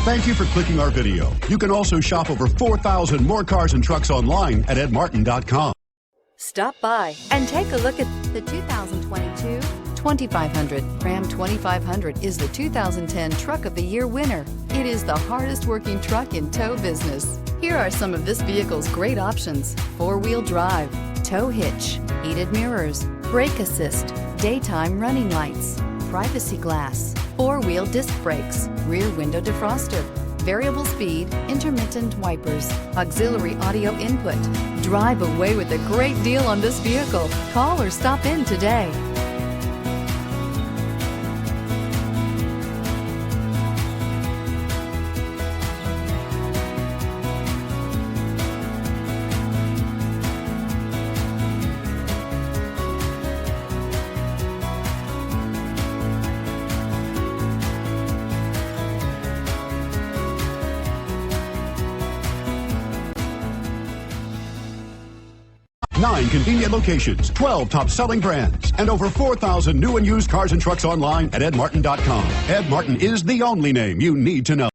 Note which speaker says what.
Speaker 1: Thank you for clicking our video. You can also shop over 4,000 more cars and trucks online at edmartin.com.
Speaker 2: Stop by and take a look at the 2022 2500. Ram 2500 is the 2010 Truck of the Year winner. It is the hardest working truck in tow business. Here are some of this vehicle's great options: four-wheel drive, tow hitch, heated mirrors, brake assist, daytime running lights, privacy glass, four-wheel disc brakes, rear window defroster, variable speed, intermittent wipers, auxiliary audio input. Drive away with a great deal on this vehicle. Call or stop in today.
Speaker 1: Nine convenient locations, 12 top-selling brands, and over 4,000 new and used cars and trucks online at edmartin.com. Ed Martin is the only name you need to know.